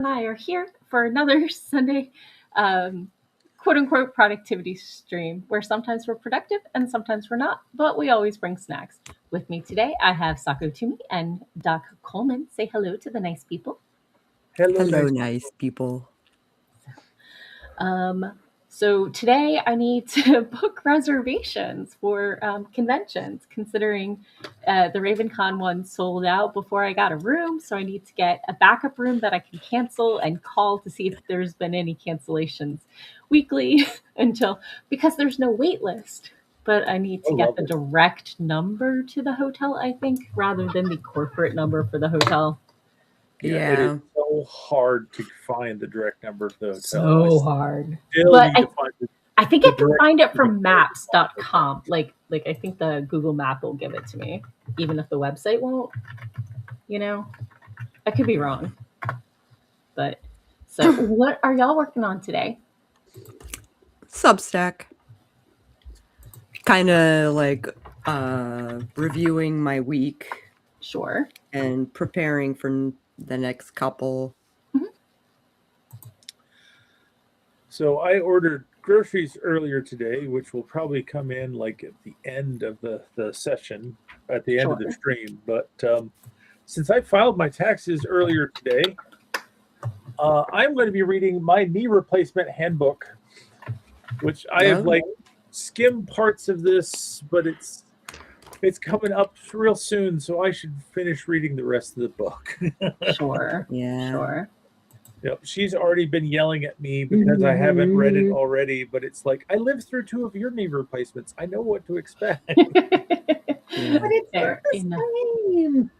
and I are here for another Sunday, quote unquote, productivity stream where sometimes we're productive and sometimes we're not, but we always bring snacks. With me today, I have Sako Tumi and Doc Coleman. Say hello to the nice people. Hello, Hello, nice. nice people. Um, so today I need to book reservations for conventions, considering the RavenCon one sold out before I got a room. So I need to get a backup room that I can cancel and call to see if there's been any cancellations weekly until because there's no wait list. But I need to Oh, get the lovely. direct number to the hotel, I think, rather than the corporate number for the hotel. Yeah, it is Yeah. so hard to find the direct number for the hotel. So hard. Still But need to find I think the I can direct find it to the from maps.com. Like I think the Google map will give it to me, even if the website won't, you know. I could be wrong. But so what are y'all working on today? Substack. Kind of like reviewing my week Sure. and preparing for the next couple. So I ordered groceries earlier today, which will probably come in like at the end of the session, at the end of the Sure. stream. But since I filed my taxes earlier today, I'm going to be reading my knee replacement handbook, which I have Oh. like skimmed parts of this, but it's coming up real soon, so I should finish reading the rest of the book. Sure. Yeah. Sure. Yep, she's already been yelling at me because I haven't read it already, but it's like I lived through 2 of your knee replacements. I know what to expect. Yeah. But it's not Fair the enough. same.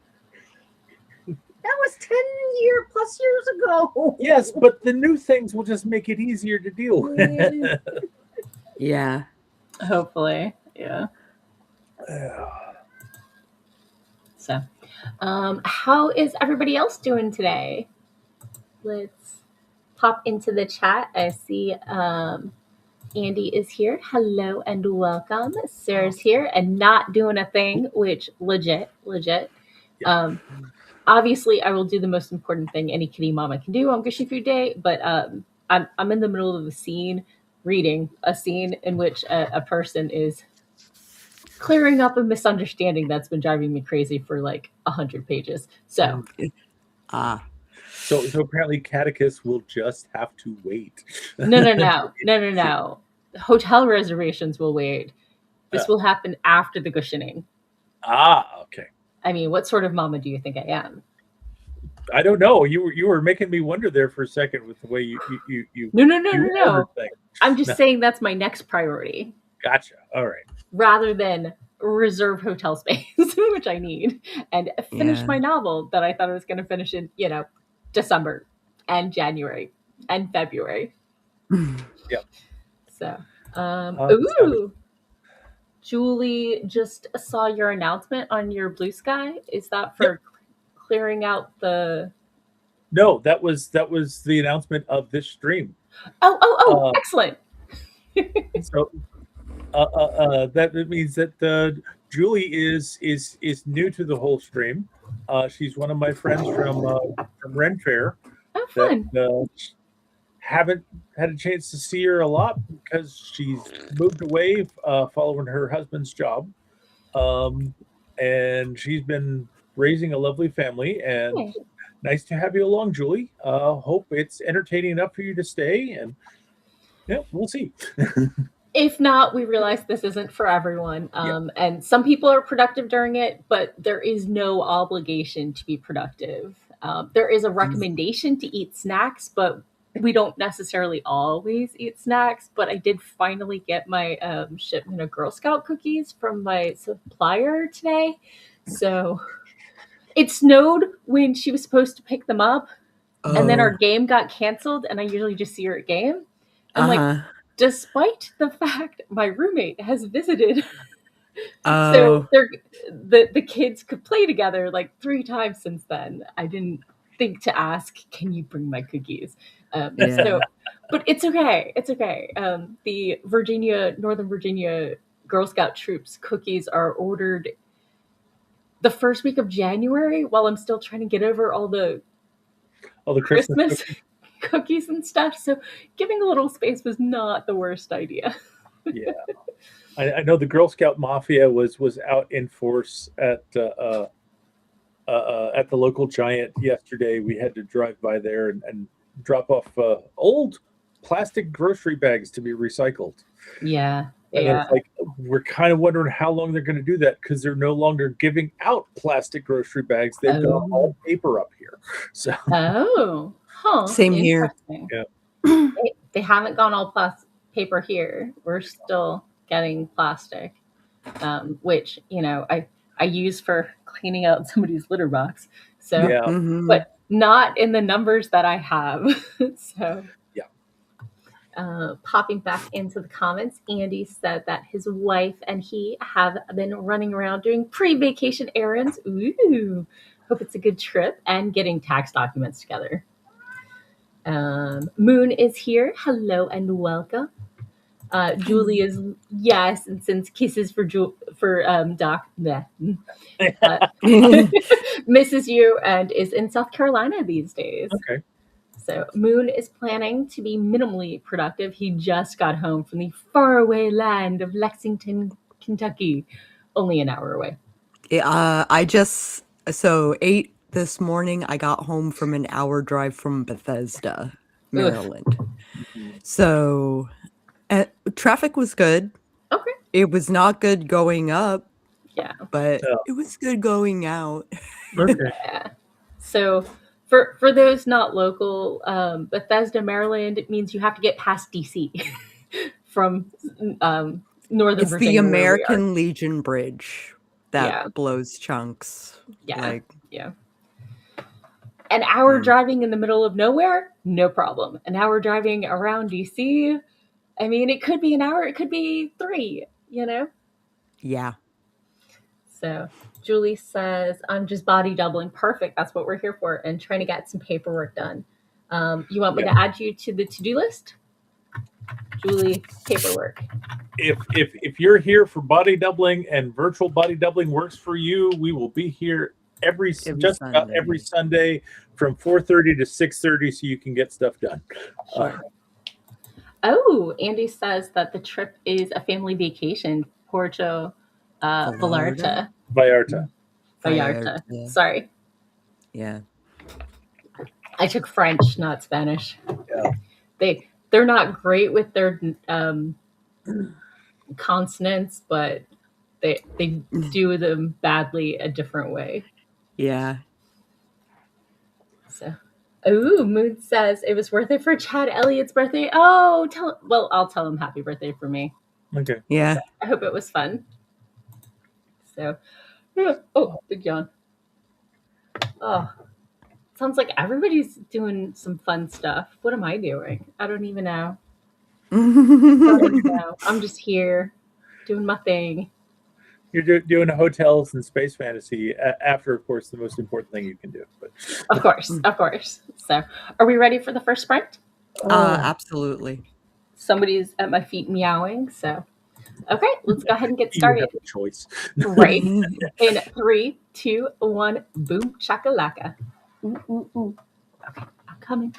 That was 10 plus years ago. Yes, but the new things will just make it easier to deal with. Yeah. Hopefully. Yeah. So how is everybody else doing today? Let's pop into the chat. I see Andy is here. Hello and welcome. Sarah's here and not doing a thing, which legit. Obviously, I will do the most important thing any kitty mama can do on Gushy Food Day, but I'm in the middle of a scene, reading a scene in which a person is clearing up a misunderstanding that's been driving me crazy for like 100 pages. So So apparently Catechus will just have to wait. no. Hotel reservations will wait. This will happen after the cushioning. Okay. I mean, what sort of mama do you think I am? I don't know. You were making me wonder there for a second with the way you No. things. I'm just saying that's my next priority. Gotcha. All right. Rather than reserve hotel space, which I need, and finish my novel that I thought I was going to finish in, December and January and February. Yep. So, Julie just saw your announcement on your Blue Sky. Is that for clearing out the? No, that was the announcement of this stream. Oh! Excellent. So, that means that Julie is new to the whole stream. She's one of my friends from Ren Fair. Oh, fun. That, haven't had a chance to see her a lot because she's moved away following her husband's job, and she's been raising a lovely family. And nice to have you along, Julie. Hope it's entertaining enough for you to stay, and we'll see. If not, we realize this isn't for everyone. And some people are productive during it, but there is no obligation to be productive. There is a recommendation to eat snacks, but we don't necessarily always eat snacks. But I did finally get my shipment of Girl Scout cookies from my supplier today. So it snowed when she was supposed to pick them up. And then our game got canceled, and I usually just see her at game. I'm like, despite the fact my roommate has visited, so the kids could play together like 3 times since then. I didn't think to ask, can you bring my cookies? So, but it's okay. It's okay. The Northern Virginia Girl Scout troops cookies are ordered the first week of January while I'm still trying to get over all the all the Christmas cookies and stuff. So giving a little space was not the worst idea. Yeah, I know the Girl Scout Mafia was out in force at the local Giant yesterday. We had to drive by there and drop off old plastic grocery bags to be recycled. Yeah. And Yeah. it's like we're kind of wondering how long they're going to do that because they're no longer giving out plastic grocery bags. They've gone all paper up here. So Oh, huh. Same here. Interesting. Yeah. They haven't gone all paper here. We're still getting plastic, which, you know, I use for cleaning out somebody's litter box. So, yeah, Mhm. but not in the numbers that I have. So, Yeah. Popping back into the comments, Andy said that his wife and he have been running around doing pre-vacation errands. Ooh, hope it's a good trip and getting tax documents together. Moon is here. Hello and welcome. Julie is yes, and sends kisses for Doc. Bleh. Misses you and is in South Carolina these days. Okay. So Moon is planning to be minimally productive. He just got home from the faraway land of Lexington, Kentucky, only an hour away. I just, so 8 this morning, I got home from an hour drive from Bethesda, Maryland. So traffic was good. Okay. It was not good going up, Yeah. but Yeah. it was good going out. Okay. Yeah. So for those not local, Bethesda, Maryland, it means you have to get past DC from Northern It's Virginia. the where we are. American Legion Bridge that Yeah. blows chunks. Yeah. Like, Yeah. An hour driving in the middle of nowhere, no problem. An hour driving around DC, I mean, it could be an hour, it could be 3, you know? yeah. So Julie says, I'm just body doubling. Perfect. That's what we're here for. And trying to get some paperwork done. You want me to add you to the to-do list? Julie, paperwork. If you're here for body doubling and virtual body doubling works for you, we will be here about every Sunday from 4:30 to 6:30 so you can get stuff done. Sure. Oh, Andy says that the trip is a family vacation. Porto Vallarta. Vallarta. Sorry. Yeah. I took French, not Spanish. Yeah. They're not great with their consonants, but they do them badly a different way. Yeah. So, ooh, Mood says it was worth it for Chad Elliott's birthday. Oh, I'll tell him happy birthday for me. Okay. Yeah. I hope it was fun. So, oh, big yawn. Oh, sounds like everybody's doing some fun stuff. What am I doing? I don't even know. I'm just here doing my thing. You're doing hotels and space fantasy after, of course, the most important thing you can do. But Of course. So, are we ready for the first sprint? Absolutely. Somebody's at my feet meowing. So, okay, let's go ahead and get you started. have a choice. Right. In 3, 2, 1, boom, shakalaka. Ooh, ooh, ooh. Okay, I'm coming.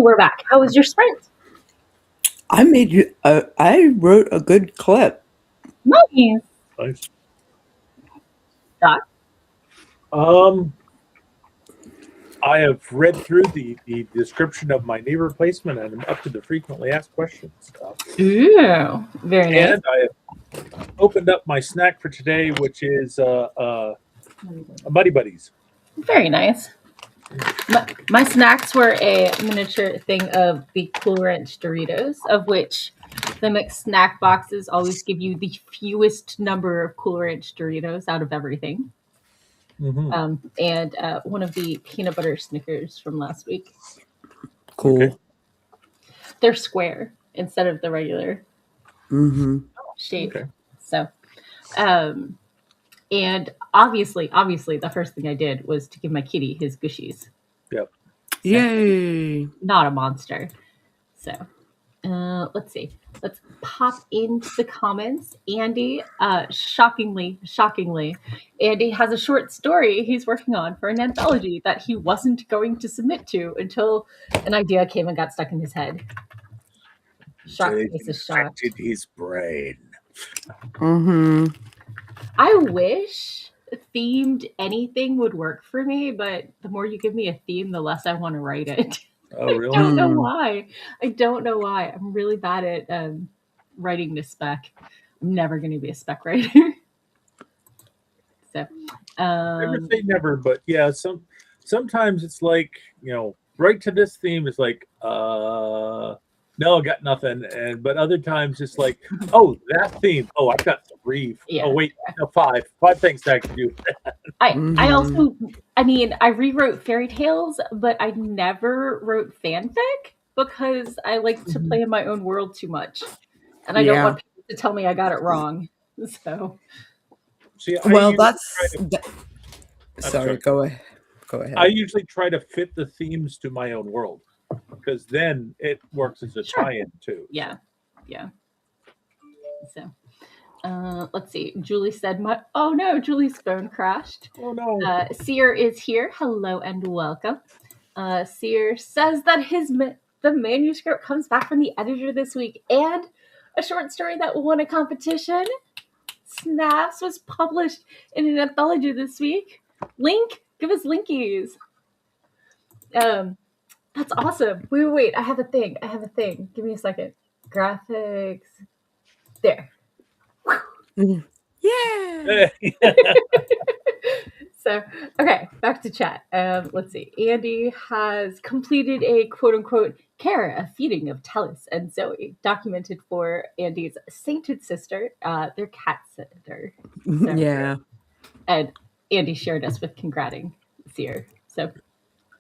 we're back. How was your sprint? I made you. I wrote a good clip. Nice. Nice. Doc? I have read through the description of my knee replacement, and I'm up to the frequently asked questions stuff. Ooh, very nice. And I have opened up my snack for today, which is Muddy Buddies. Very nice. My snacks were a miniature thing of the Cool Ranch Doritos, of which the mixed snack boxes always give you the fewest number of Cool Ranch Doritos out of everything. Mm-hmm. And one of the peanut butter Snickers from last week. Cool. Okay. They're square instead of the regular shape. Okay. So, and obviously, the first thing I did was to give my kitty his Gushies. Yep. So, yay! Not a monster. So, let's see. Let's pop into the comments. Andy, shockingly, Andy has a short story he's working on for an anthology that he wasn't going to submit to until an idea came and got stuck in his head. Infected his brain. I wish themed anything would work for me, but the more you give me a theme, the less I want to write it. Oh, really? I don't know why. I'm really bad at writing the spec. I'm never going to be a spec writer. So, never say never, but yeah, sometimes it's like, right to this theme is like, no, got nothing. But other times it's like, oh, that theme. Oh, I've got 3. Yeah. Oh, wait, no, 5. 5 things that I can do. I also, I rewrote fairy tales, but I never wrote fanfic because I like to play in my own world too much. And I don't want people to tell me I got it wrong. So. See, sorry, go ahead. I usually try to fit the themes to my own world, because then it works as a tie-in too. Yeah. So, let's see. Julie said, "Oh no, Julie's phone crashed." Oh no. Seer is here. Hello and welcome. Seer says that the manuscript comes back from the editor this week, and a short story that won a competition. Snaps was published in an anthology this week. Link, give us linkies. That's awesome. Wait. I have a thing. Give me a second. Graphics. There. Yeah. So, okay, back to chat. Let's see. Andy has completed a quote-unquote care, a feeding of Tellus and Zoe, documented for Andy's sainted sister, their cat sitter. So, yeah. And Andy shared us with congrating Seer. So,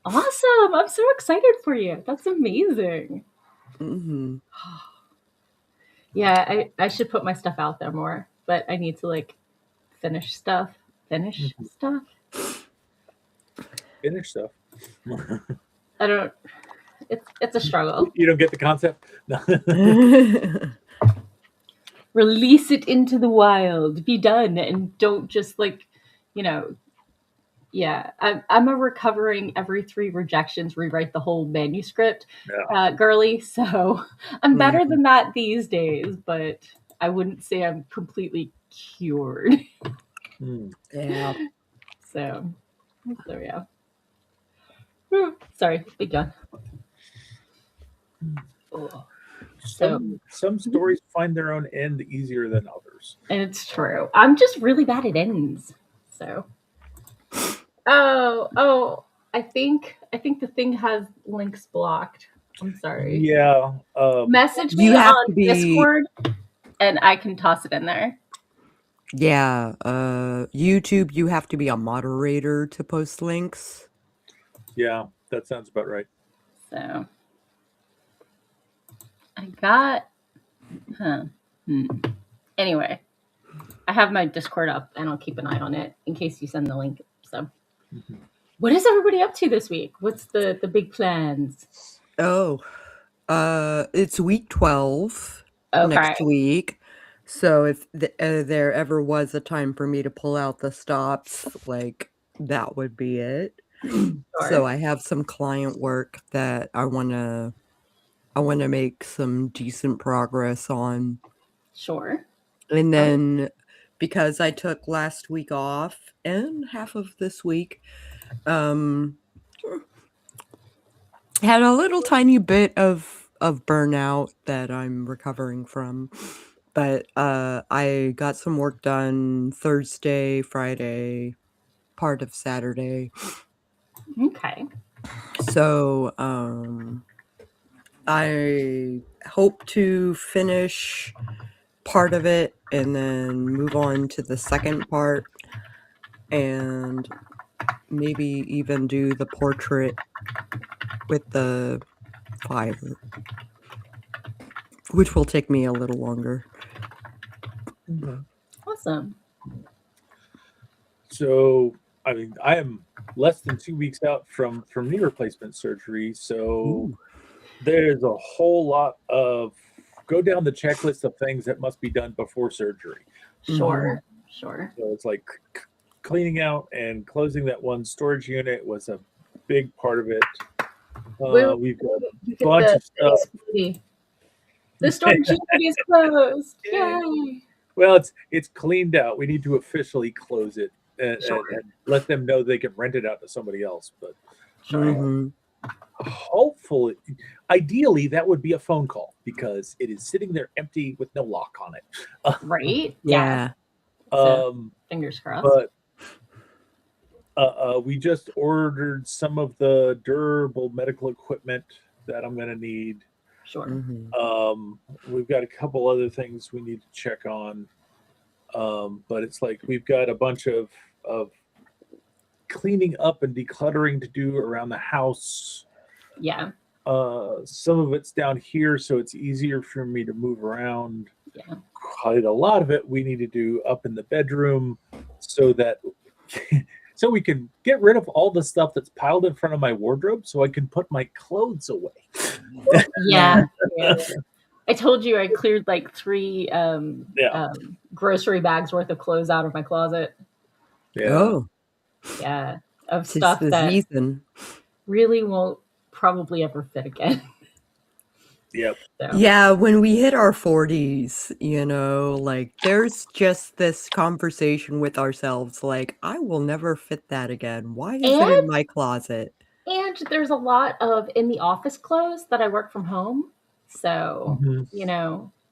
awesome. I'm so excited for you. That's amazing. Yeah, I should put my stuff out there more, but I need to finish stuff. Finish stuff. I don't. It's a struggle. You don't get the concept? No. Release it into the wild. Be done, and don't just Yeah, I'm a recovering every 3 rejections rewrite the whole manuscript girly, so I'm better than that these days, but I wouldn't say I'm completely cured. Yeah. So yeah. Sorry, big John. Oh. Some stories find their own end easier than others. And it's true. I'm just really bad at ends. So. Oh! I think the thing has links blocked. I'm sorry. Yeah. Message me on Discord, and I can toss it in there. Yeah. YouTube, you have to be a moderator to post links. Yeah, that sounds about right. So I got. Anyway, I have my Discord up, and I'll keep an eye on it in case you send the link. So. What is everybody up to this week? What's the big plans? Oh, it's week 12 next week. So if there ever was a time for me to pull out the stops, that would be it. So I have some client work that I want to make some decent progress on. Sure. And then because I took last week off and half of this week, had a little tiny bit of burnout that I'm recovering from. But I got some work done Thursday, Friday, part of Saturday. Okay. So I hope to finish part of it and then move on to the second part and maybe even do the portrait with the fire, which will take me a little longer. Awesome. So, I mean, I am less than 2 weeks out from knee replacement surgery. So there's a whole lot of go down the checklist of things that must be done before surgery. Sure. Sure. So it's like cleaning out and closing that one storage unit was a big part of it. We've got a bunch of stuff. The storage unit is closed. Yay! Well, it's cleaned out. We need to officially close it and let them know they can rent it out to somebody else. But hopefully, ideally, that would be a phone call because it is sitting there empty with no lock on it. Right? Yeah. So, fingers crossed. But we just ordered some of the durable medical equipment that I'm going to need. Sure. We've got a couple other things we need to check on. But it's like we've got a bunch of cleaning up and decluttering to do around the house. Yeah. Some of it's down here, so it's easier for me to move around. Yeah. Quite a lot of it we need to do up in the bedroom so that so we can get rid of all the stuff that's piled in front of my wardrobe so I can put my clothes away. Yeah. I told you I cleared like 3 grocery bags worth of clothes out of my closet. Yeah. Of stuff that really won't probably ever fit again. Yep. So. Yeah, when we hit our 40s, like there's just this conversation with ourselves like, I will never fit that again. Why is it in my closet? And there's a lot of in the office clothes that I work from home. So,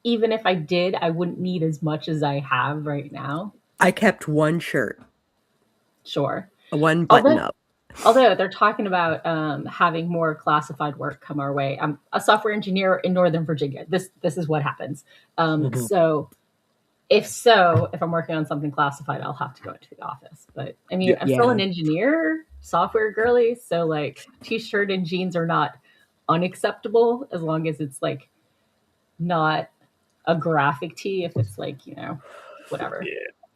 even if I did, I wouldn't need as much as I have right now. I kept one shirt. Sure. One button up. Although they're talking about having more classified work come our way. I'm a software engineer in Northern Virginia. This is what happens. So if I'm working on something classified, I'll have to go into the office. But I mean, I'm still an engineer, software girly. So like t-shirt and jeans are not unacceptable as long as it's like not a graphic tee. If it's like, whatever.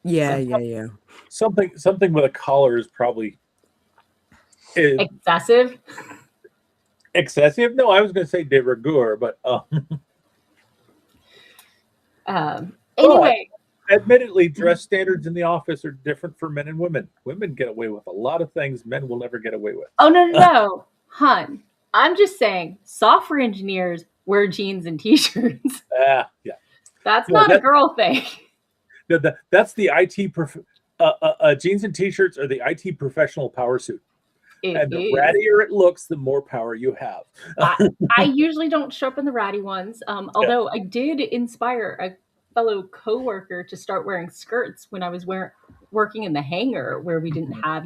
Yeah. Something with a collar is probably excessive. Excessive? No, I was going to say de rigueur, but anyway. Admittedly, dress standards in the office are different for men and women. Women get away with a lot of things men will never get away with. Oh, no. Hun, I'm just saying software engineers wear jeans and t-shirts. Yeah. That's not a girl thing. That's the IT jeans and t-shirts are the IT professional power suit. And the rattier it looks, the more power you have. I usually don't show up in the ratty ones. Although I did inspire a fellow coworker to start wearing skirts when I was working in the hangar where we didn't have,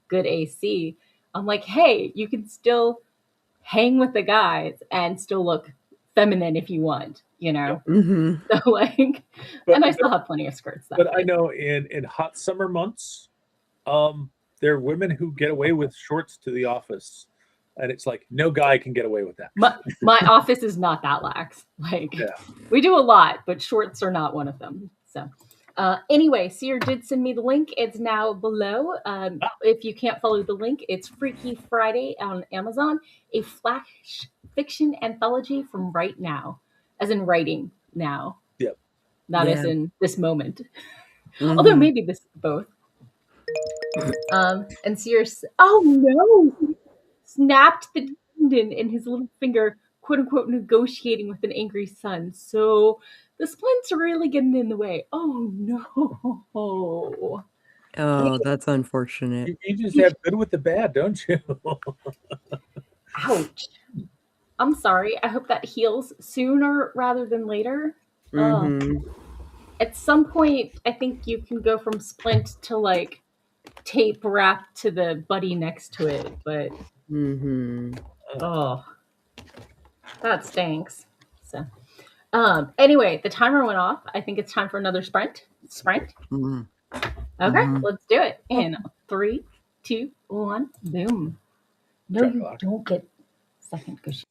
good AC. I'm like, hey, you can still hang with the guys and still look feminine if you want, So like, and I still have plenty of skirts. But I know in hot summer months, there are women who get away with shorts to the office, and it's like no guy can get away with that. My office is not that lax. Like we do a lot, but shorts are not one of them. So anyway, Seer did send me the link. It's now below. If you can't follow the link, it's Freaky Friday on Amazon, a flash fiction anthology from right now, as in writing now. Yep. Not as in this moment. Although maybe this both. And Sears, oh no, snapped the tendon in his little finger, quote unquote, negotiating with an angry son. So the splints are really getting in the way. Oh no. Oh, that's unfortunate. You just have good with the bad, don't you? Ouch. I'm sorry. I hope that heals sooner rather than later. Mm-hmm. At some point, I think you can go from splint to like tape wrapped to the buddy next to it, but Mm-hmm. oh, that stinks. So, anyway, the timer went off. I think it's time for another sprint. Sprint. Mm-hmm. Okay, Mm-hmm. let's do it. In 3, 2, 1, boom. No, Drop you clock. don't get second because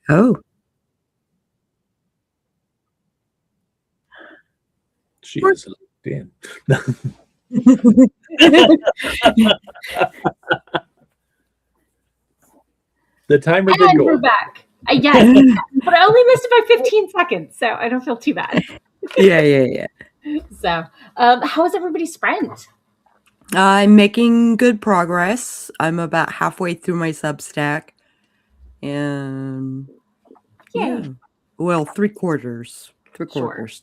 Oh. She is LinkedIn. The timer did And go. we're back. Yes, but I only missed it by 15 seconds, so I don't feel too bad. Yeah. So, how is everybody's sprint? I'm making good progress. I'm about halfway through my Substack. And yeah. Well, three quarters through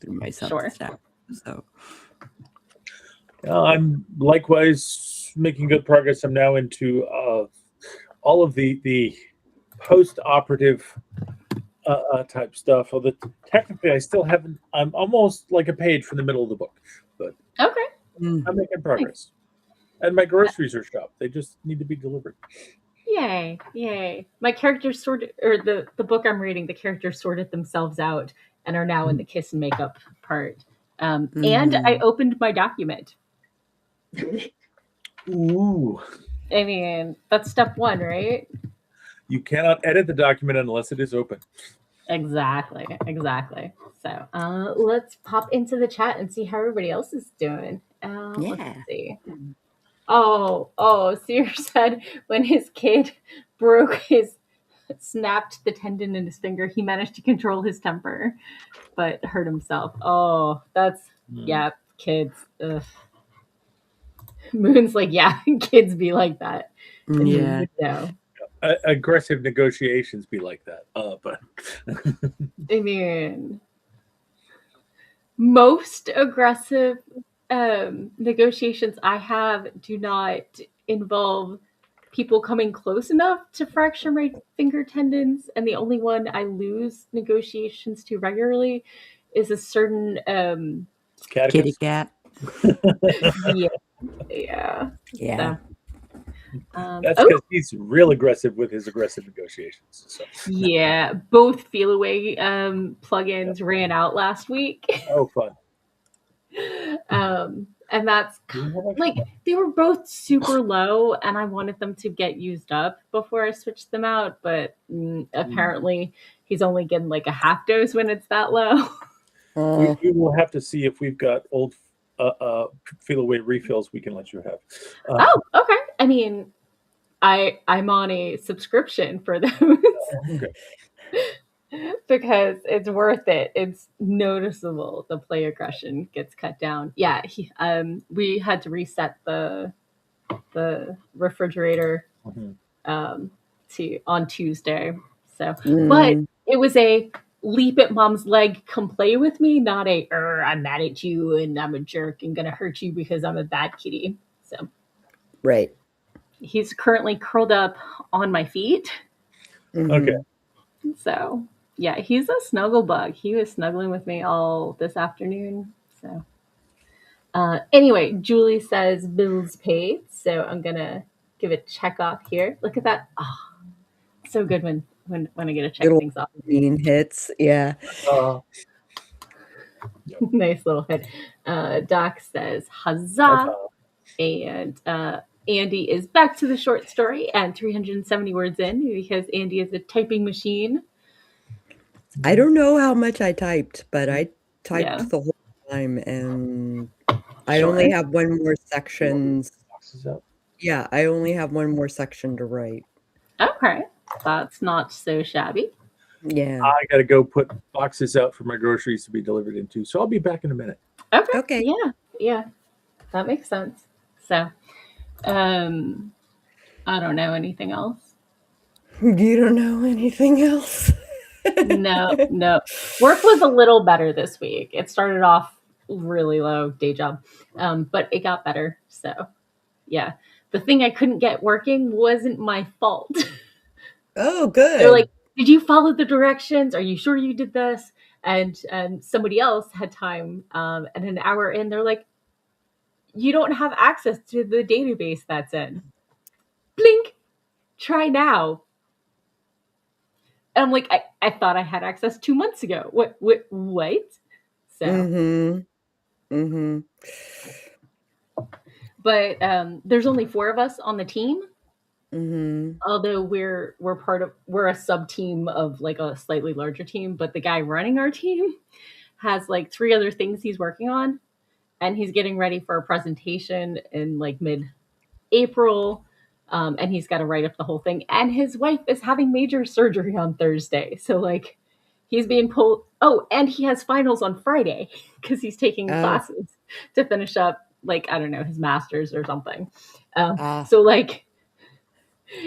my Substack. So I'm likewise making good progress. I'm now into all of the post-operative type stuff. Although technically, I still haven't. I'm almost like a page from the middle of the book, but Okay. I'm making progress. And my groceries are shopped. They just need to be delivered. Yay. My characters sorted, or the book I'm reading, the characters sorted themselves out and are now in the kiss and makeup part. And I opened my document. Ooh. I mean, that's step one, right? You cannot edit the document unless it is open. Exactly. So let's pop into the chat and see how everybody else is doing. Let's see. Oh, Sear said when his kid snapped the tendon in his finger, he managed to control his temper, but hurt himself. Oh, that's, kids. Ugh. Moon's like, yeah, kids be like that. yeah. Aggressive negotiations be like that. But I mean, most aggressive negotiations I have do not involve people coming close enough to fracture my finger tendons, and the only one I lose negotiations to regularly is a certain kitty cat. Yeah. Yeah. So, that's because he's real aggressive with his aggressive negotiations. So. Yeah, both Feel Away plugins ran out last week. Oh, fun. And that's like, they were both super low and I wanted them to get used up before I switched them out, but apparently he's only getting like a half dose when it's that low. We will have to see if we've got old Feel Away refills we can let you have. Okay. I mean, I'm on a subscription for those. Okay. Because it's worth it. It's noticeable. The play aggression gets cut down. Yeah, we had to reset the refrigerator on Tuesday. So, but it was a leap at mom's leg, come play with me, not a I'm mad at you and I'm a jerk and gonna hurt you because I'm a bad kitty. So, right. He's currently curled up on my feet. Okay. So, yeah, he's a snuggle bug. He was snuggling with me all this afternoon. So, anyway, Julie says bills paid. So I'm gonna give a check off here. Look at that. Oh, so good when I get to check things off. Green hits, yeah. Nice little hit. Doc says huzzah, and Andy is back to the short story and 370 words in because Andy is a typing machine. I don't know how much I typed, but I typed the whole time, and I only have one more section. Yeah, I only have one more section to write. Okay, that's not so shabby. Yeah. I got to go put boxes out for my groceries to be delivered into, so I'll be back in a minute. Okay. Yeah. That makes sense. So, I don't know anything else. You don't know anything else? No. Work was a little better this week. It started off really low, day job, but it got better. So, yeah. The thing I couldn't get working wasn't my fault. Oh, good. They're like, did you follow the directions? Are you sure you did this? And somebody else had time, and an hour in, they're like, you don't have access to the database that's in. Blink. Try now. And I'm like, I thought I had access 2 months ago. What? So. But there's only 4 of us on the team. Although we're a sub team of like a slightly larger team, but the guy running our team has like 3 other things he's working on, and he's getting ready for a presentation in like mid-April, and he's got to write up the whole thing. And his wife is having major surgery on Thursday, so like he's being pulled. Oh, and he has finals on Friday because he's taking classes to finish up, like, I don't know, his master's or something. So like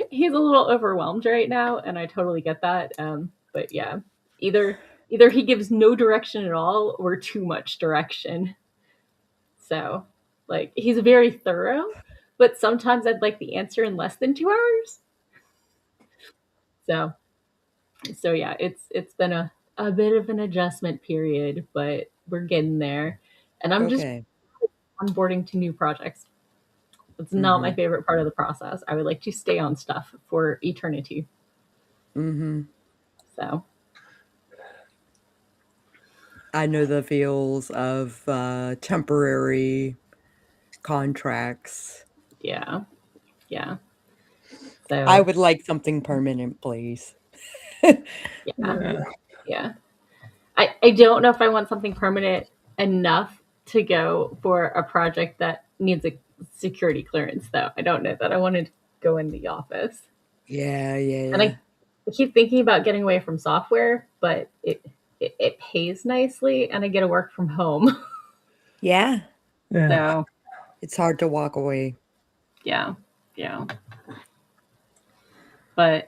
he's a little overwhelmed right now, and I totally get that. But yeah, either he gives no direction at all or too much direction. So like he's very thorough, but sometimes I'd like the answer in less than 2 hours. So yeah, it's been a bit of an adjustment period, but we're getting there. And I'm just onboarding to new projects. It's not my favorite part of the process. I would like to stay on stuff for eternity. So I know the feels of temporary contracts. Yeah. So I would like something permanent, please. Yeah. I don't know if I want something permanent enough to go for a project that needs a security clearance, though. I don't know that I wanted to go in the office. Yeah. And I keep thinking about getting away from software, but it pays nicely, and I get to work from home. Yeah. So it's hard to walk away. Yeah. But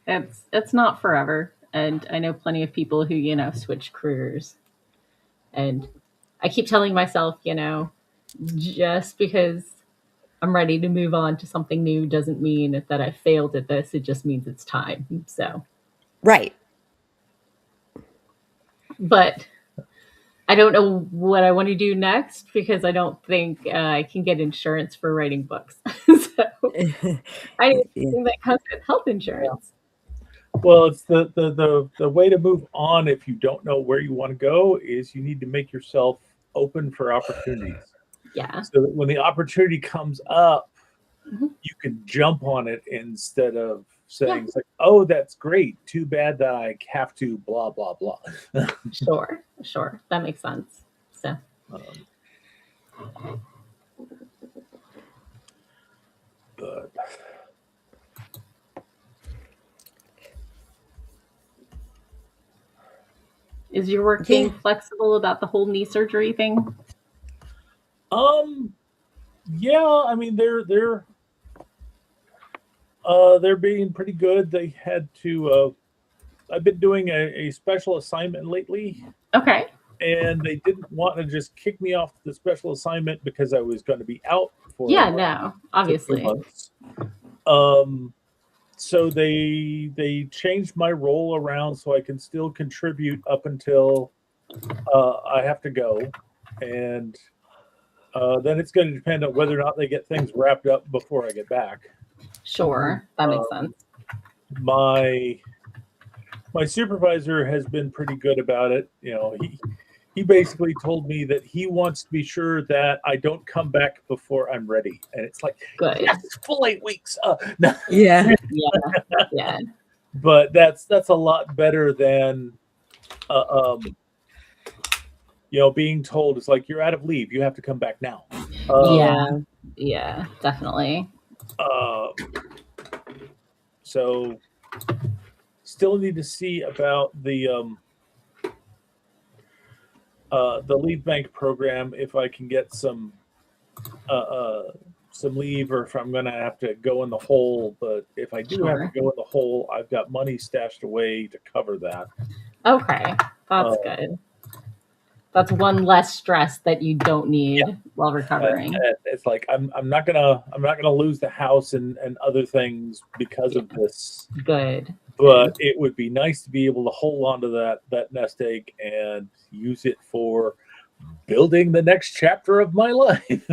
it's not forever. And I know plenty of people who, switch careers. And I keep telling myself, just because I'm ready to move on to something new doesn't mean that I failed at this. It just means it's time. So. Right. But I don't know what I want to do next because I don't think I can get insurance for writing books. So I think that comes with health insurance. Well, it's the way to move on if you don't know where you want to go is you need to make yourself open for opportunities. Yeah. So that when the opportunity comes up, you can jump on it instead of saying, it's like, oh, that's great. Too bad that I have to blah, blah, blah. Sure. That makes sense. So. But is your work being flexible about the whole knee surgery thing? Yeah, I mean they're being pretty good. They had to I've been doing a special assignment lately. Okay. And they didn't want to just kick me off the special assignment because I was going to be out for obviously. 2 months. So they changed my role around so I can still contribute up until I have to go, and then it's going to depend on whether or not they get things wrapped up before I get back. Sure, that makes sense. My supervisor has been pretty good about it. He basically told me that he wants to be sure that I don't come back before I'm ready. And it's like, good. Yes, it's full 8 weeks. No. Yeah. But that's a lot better than, being told it's like, you're out of leave. You have to come back now. Yeah, definitely. So still need to see about the leave bank program, if I can get some leave or if I'm going to have to go in the hole. But if I do have to go in the hole, I've got money stashed away to cover that. Okay, that's good. That's one less stress that you don't need while recovering. It's like I'm not gonna lose the house and other things because of this. Good. But it would be nice to be able to hold on to that nest egg and use it for building the next chapter of my life.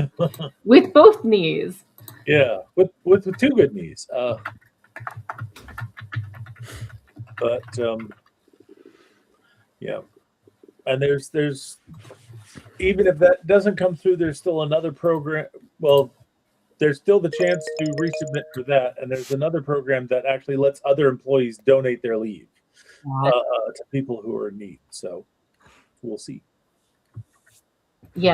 With both knees. Yeah, with 2 good knees. Yeah. And there's even if that doesn't come through, there's still another program. Well, there's still the chance to resubmit for that. And there's another program that actually lets other employees donate their leave to people who are in need. So we'll see. Yeah.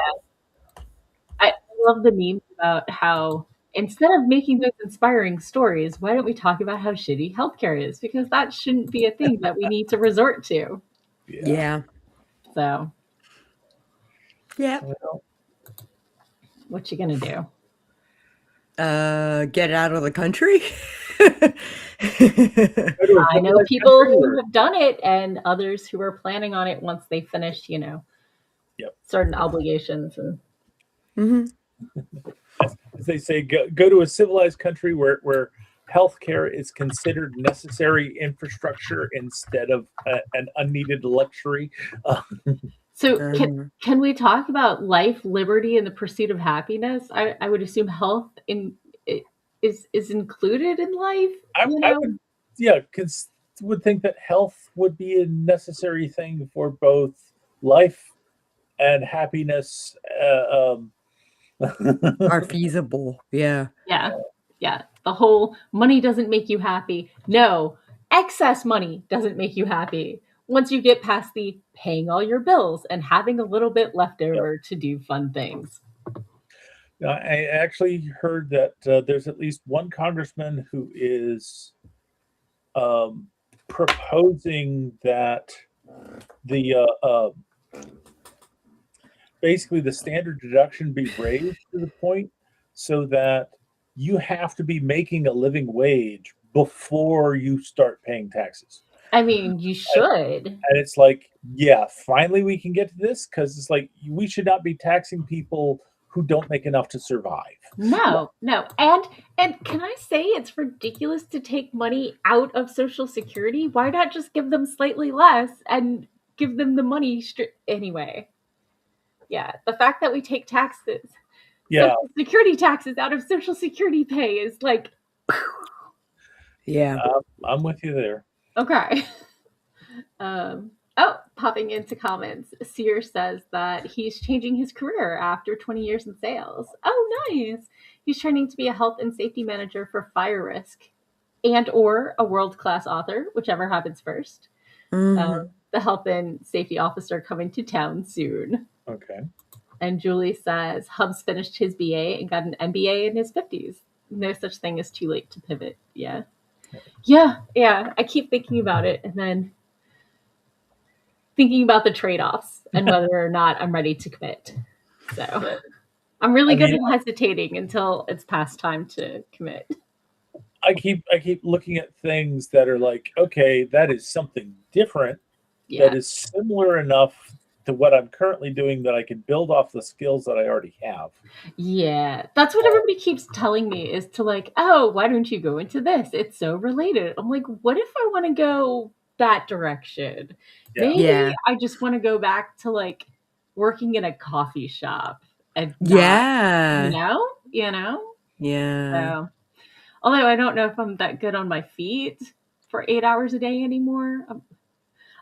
I love the memes about how instead of making those inspiring stories, why don't we talk about how shitty healthcare is? Because that shouldn't be a thing that we need to resort to. Yeah. So, Yeah. Well, what you gonna do? Get out of the country. go to a I know civilized people country who or- have done it and others who are planning on it once they finish, Yep. certain obligations. And as they say, go to a civilized country where healthcare is considered necessary infrastructure instead of an unneeded luxury. so can we talk about life, liberty, and the pursuit of happiness? I would assume health is included in life. I would, would think that health would be a necessary thing for both life and happiness. Are feasible. Yeah. Yeah. The whole money doesn't make you happy. No, excess money doesn't make you happy. Once you get past the paying all your bills and having a little bit left over to do fun things. I actually heard that there's at least one congressman who is proposing that the basically the standard deduction be raised to the point so that you have to be making a living wage before you start paying taxes. I mean, you should. And it's like, yeah, finally we can get to this, because it's like we should not be taxing people who don't make enough to survive. No. And can I say it's ridiculous to take money out of Social Security? Why not just give them slightly less and give them the money anyway? Yeah, the fact that we take taxes, Social Security taxes out of Social Security pay is like, yeah. I'm with you there. Okay. Popping into comments, Sear says that he's changing his career after 20 years in sales. Oh, nice. He's training to be a health and safety manager for fire risk and or a world-class author, whichever happens first. The health and safety officer coming to town soon. Okay. And Julie says Hubs finished his BA and got an MBA in his 50s. No such thing as too late to pivot. Yeah. I keep thinking about it and then thinking about the trade-offs and whether or not I'm ready to commit. So I'm really good at hesitating until it's past time to commit. I keep looking at things that are like, okay, that is something different that is similar enough to what I'm currently doing that I can build off the skills that I already have. Yeah, that's what everybody keeps telling me is to like, oh, why don't you go into this? It's so related. I'm like, what if I want to go that direction? Maybe I just want to go back to like working in a coffee shop and not, So, although I don't know if I'm that good on my feet for 8 hours a day anymore.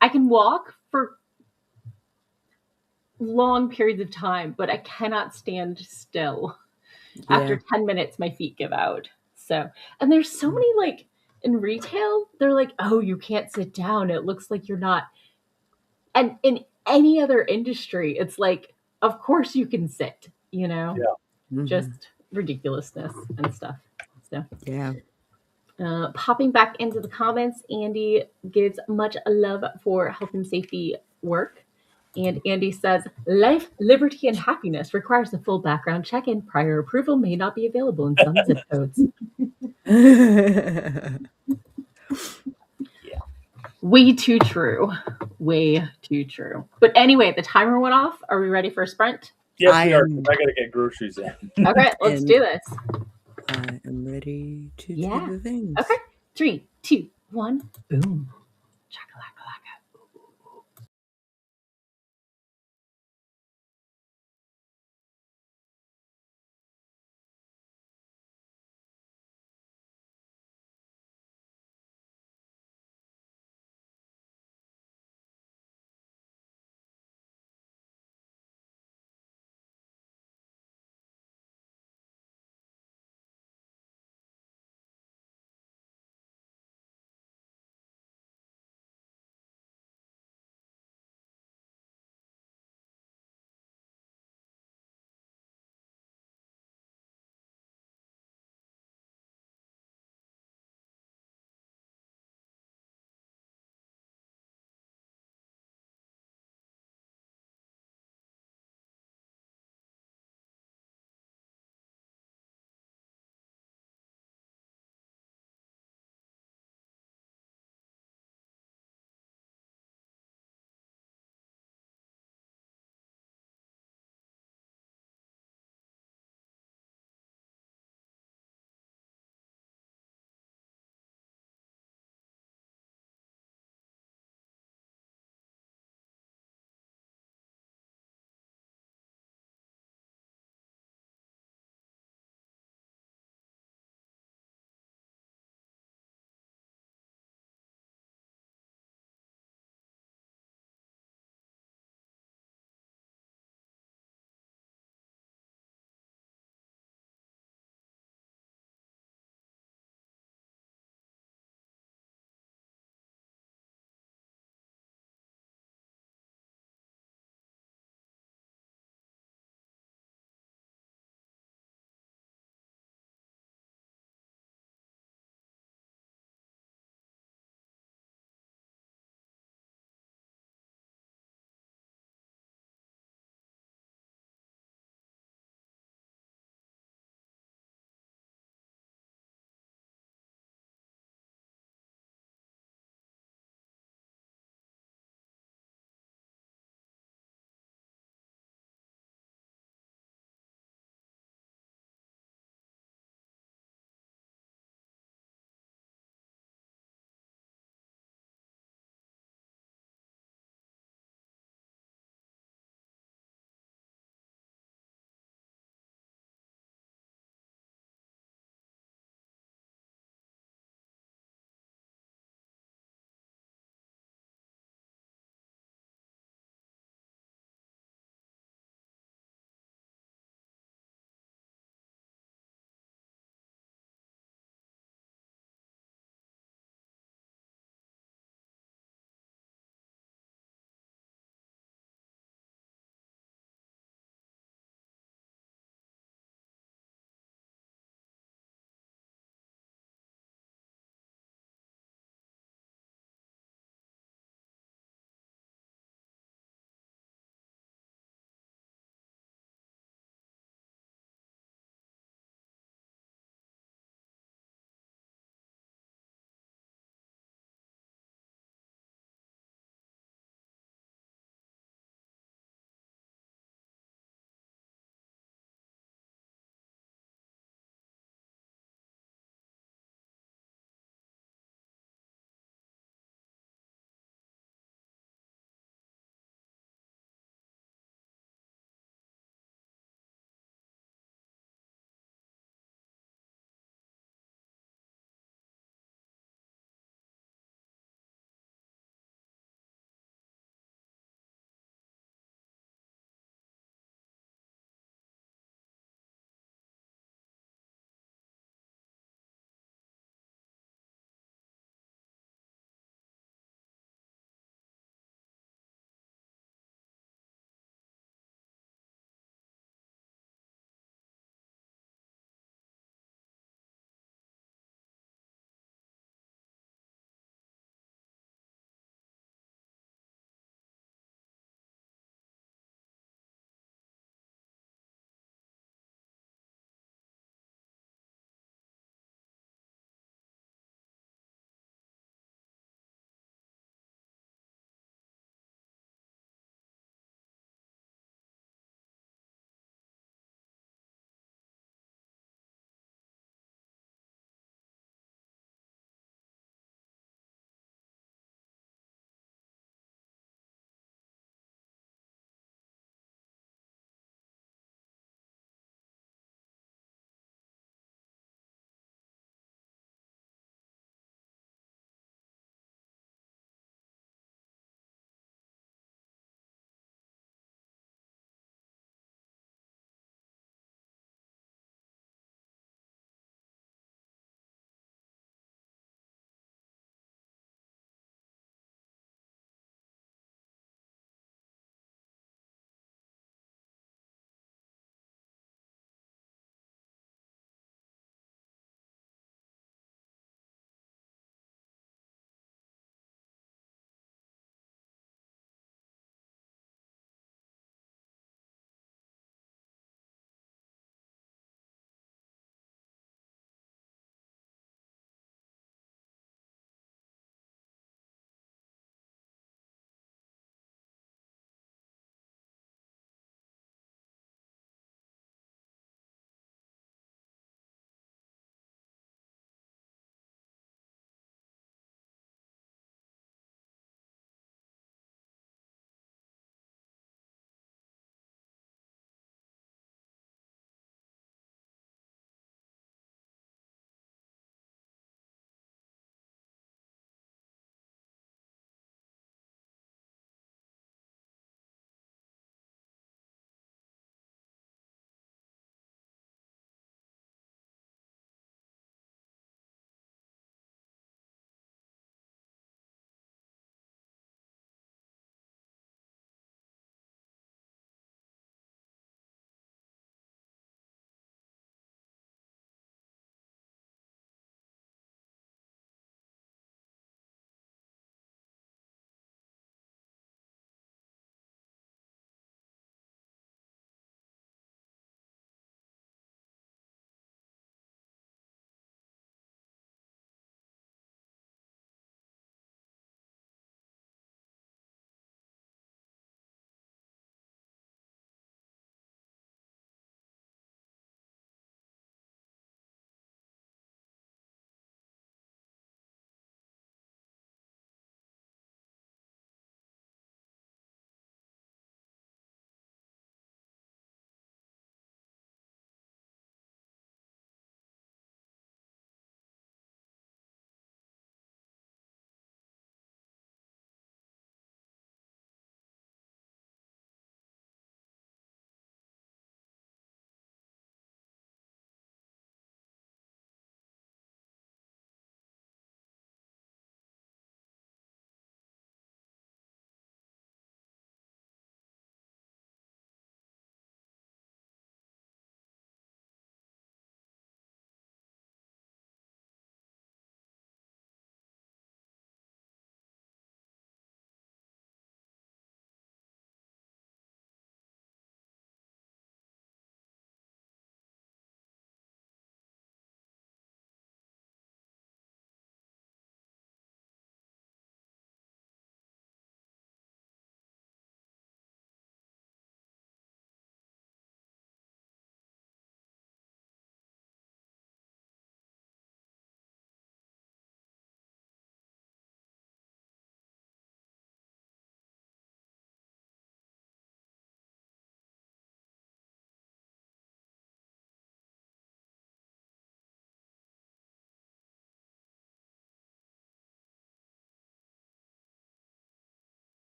I can walk for long periods of time, but I cannot stand still. After 10 minutes, my feet give out. So, and there's so many like in retail, they're like, oh, you can't sit down. It looks like you're not. And in any other industry, it's like, of course you can sit, just ridiculousness and stuff. So, popping back into the comments, Andy gives much love for health and safety work. And Andy says, life, liberty, and happiness requires a full background check, and prior approval may not be available in some zip codes. Way too true. Way too true. But anyway, the timer went off. Are we ready for a sprint? Yes, we are. I got to get groceries in. Okay, let's do this. I am ready to do the things. Okay. 3, 2, 1, boom.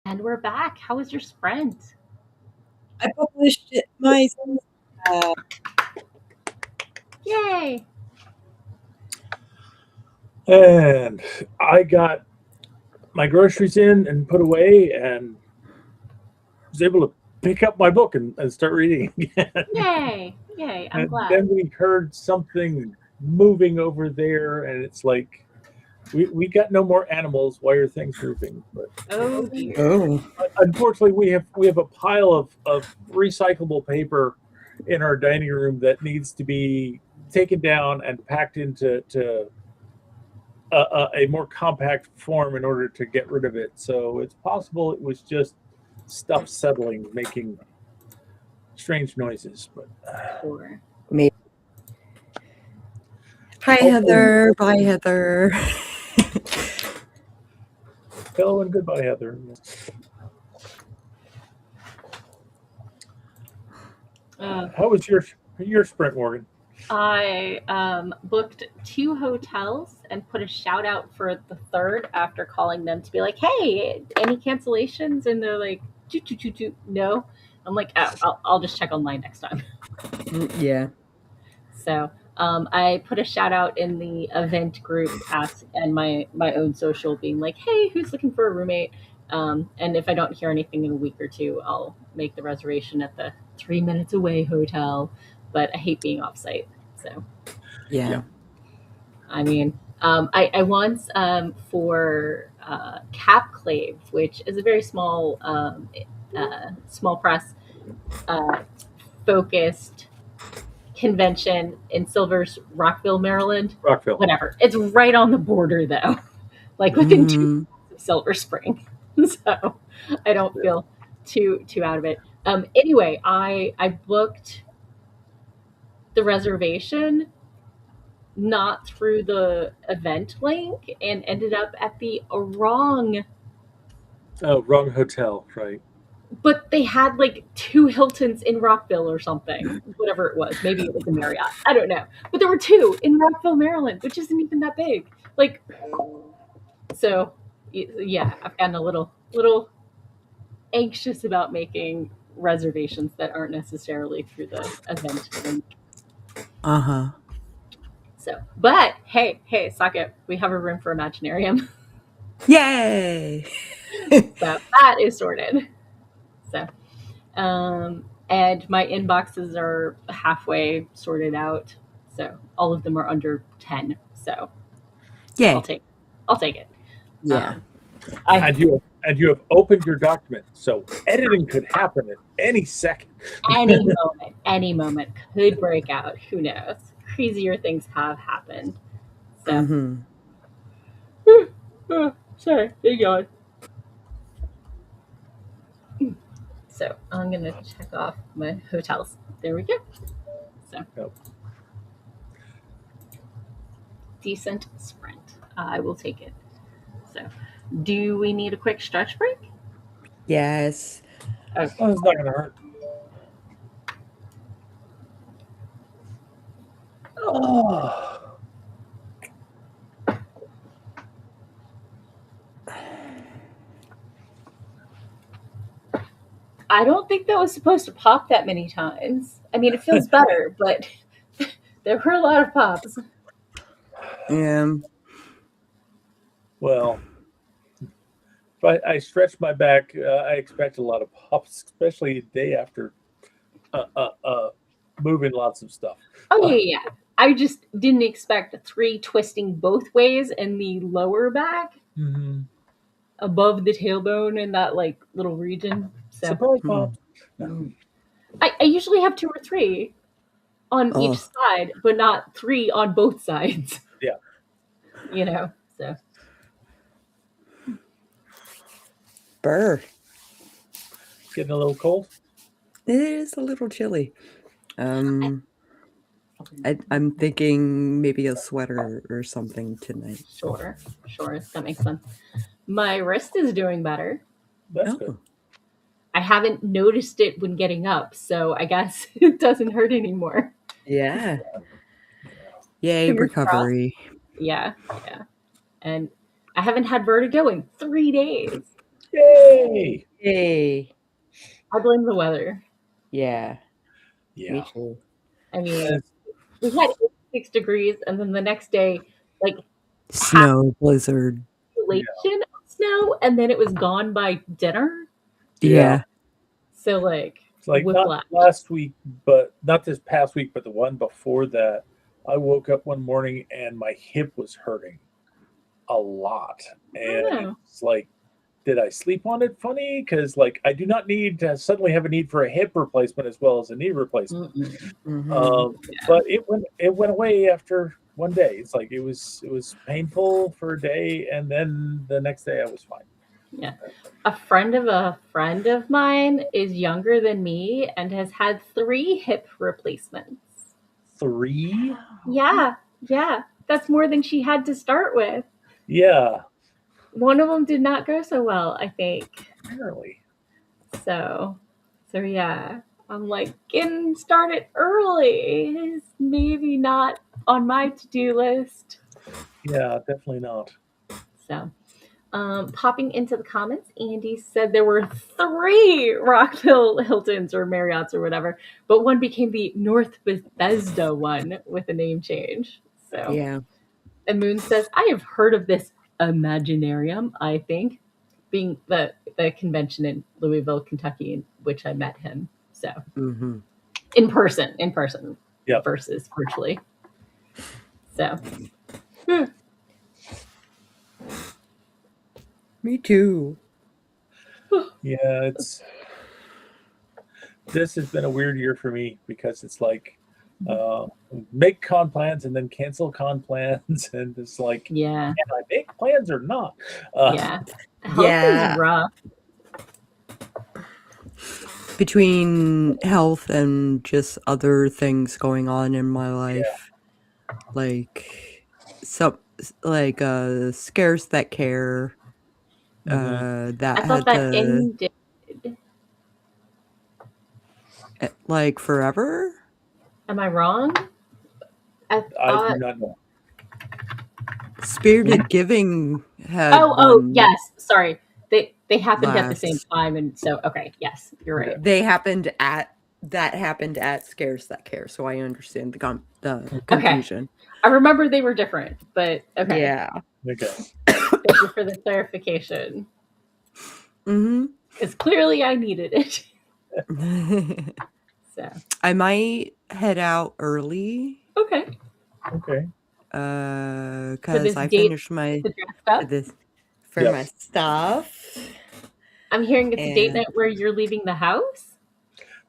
And we're back. How was your sprint? I published it my. Yay! And I got my groceries in and put away, and was able to pick up my book and start reading again. Yay! Yay! I'm glad. Then we heard something moving over there, and it's like we got no more animals. Why are things moving? But Oh dear. unfortunately, we have a pile of recyclable paper in our dining room that needs to be taken down and packed into a more compact form in order to get rid of it. So it's possible it was just stuff settling, making strange noises. But Sure. Maybe. Hi, Heather. Bye, Heather. Hello and goodbye, Heather. How was your sprint, Morgan? I booked 2 hotels and put a shout out for the third after calling them to be like, hey, any cancellations? And they're like, no. I'm like, oh, I'll just check online next time. Yeah. So I put a shout out in the event group and my own social being like, hey, who's looking for a roommate? And if I don't hear anything in a week or two, I'll make the reservation at the 3 minutes away hotel. But I hate being offsite. So, Yeah. I mean, I once for Capclave, which is a very small small press focused convention in Silver's Rockville, Maryland. Rockville. Whatever. It's right on the border, though, like within 2 minutes of Silver Spring. So I don't feel too out of it. Anyway, I booked the reservation not through the event link and ended up at the wrong hotel, right? But they had like 2 Hiltons in Rockville or something, whatever it was. Maybe it was a Marriott. I don't know. But there were 2 in Rockville, Maryland, which isn't even that big. Like, so yeah, I've gotten a little anxious about making reservations that aren't necessarily through the event link. So, but hey, Sako, we have a room for Imaginarium. Yay! So that is sorted. So, and my inboxes are halfway sorted out. So all of them are under 10. So Yay! I'll take it. Yeah. And you have opened your document, so editing could happen at any second. Any moment could break out. Who knows? Crazier things have happened. So, sorry, hang on. So I'm gonna check off my hotels. There we go. So decent sprint. I will take it. So, do we need a quick stretch break? Yes. Okay. Oh, it's not going to hurt. Oh. I don't think that was supposed to pop that many times. I mean, it feels better, but there were a lot of pops. Yeah. Well, if I stretch my back, I expect a lot of pops, especially a day after moving lots of stuff. Oh, yeah. I just didn't expect 3 twisting both ways in the lower back, above the tailbone in that like little region. So, surprise pops. I usually have 2 or 3 on each side, but not 3 on both sides. Yeah. You know, so. Burr. Getting a little cold? It is a little chilly. I'm thinking maybe a sweater or something tonight. Sure. That makes sense. My wrist is doing better. That's good. I haven't noticed it when getting up, so I guess it doesn't hurt anymore. Yeah. Yay, recovery. Yeah. And I haven't had vertigo in 3 days. Yay! Yay. I blame the weather. Yeah. Yeah. Me too. I mean, we had 86 degrees, and then the next day, like Snow, blizzard. population of snow, and then it was gone by dinner. Yeah. So like, It's like whiplash. not last week, but not this past week, but the one before that. I woke up one morning and my hip was hurting a lot, and it's like, did I sleep on it funny? Because like I do not need to suddenly have a need for a hip replacement as well as a knee replacement. But it went away after one day. It's like it was painful for a day, and then the next day I was fine. Yeah. A friend of mine is younger than me and has had 3 hip replacements. 3? Yeah. That's more than she had to start with. Yeah. One of them did not go so well, I think. Apparently. So yeah. I'm like, getting started early is maybe not on my to-do list. Yeah, definitely not. So, popping into the comments, Andy said there were 3 Rockville Hiltons or Marriotts or whatever, but one became the North Bethesda one with a name change. So, Yeah. And Moon says, I have heard of this Imaginarium, I think, being the convention in Louisville, Kentucky, in which I met him. So, in person, versus virtually. So, Me too. Yeah, this has been a weird year for me because it's like make con plans and then cancel con plans, and it's like, can I make plans or not? Health is rough. Between health and just other things going on in my life, like scares that care. That I thought that ended. Like forever? Am I wrong? I do not know. Spirited Giving had yes. Sorry. They happened at the same time, and so yes, you're right. That happened at Scares That Care, so I understand the confusion. I remember they were different, but okay. Yeah. Okay. Thank you for the clarification. Because clearly I needed it. So I might head out early. Okay. Because I finished my my stuff. I'm hearing it's a date night where you're leaving the house.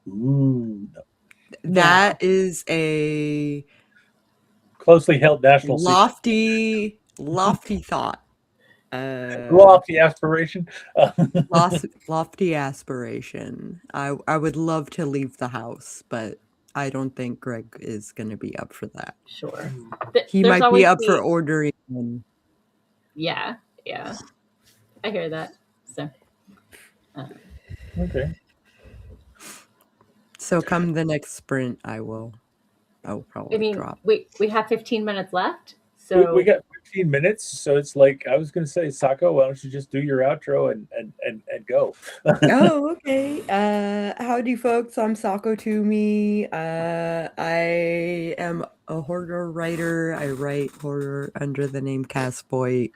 Ooh. That is a closely held national lofty thought. Lofty aspiration. Lofty aspiration. I would love to leave the house, but I don't think Greg is going to be up for that. Sure. He might be up for ordering. Yeah. I hear that. So. Okay. So come the next sprint, I will probably drop. We have 15 minutes left. So we got 15 minutes. So it's like, I was going to say, Sako, why don't you just do your outro and go? Oh, okay. Howdy, folks. I'm Sako Tumi. I am a horror writer. I write horror under the name Voit.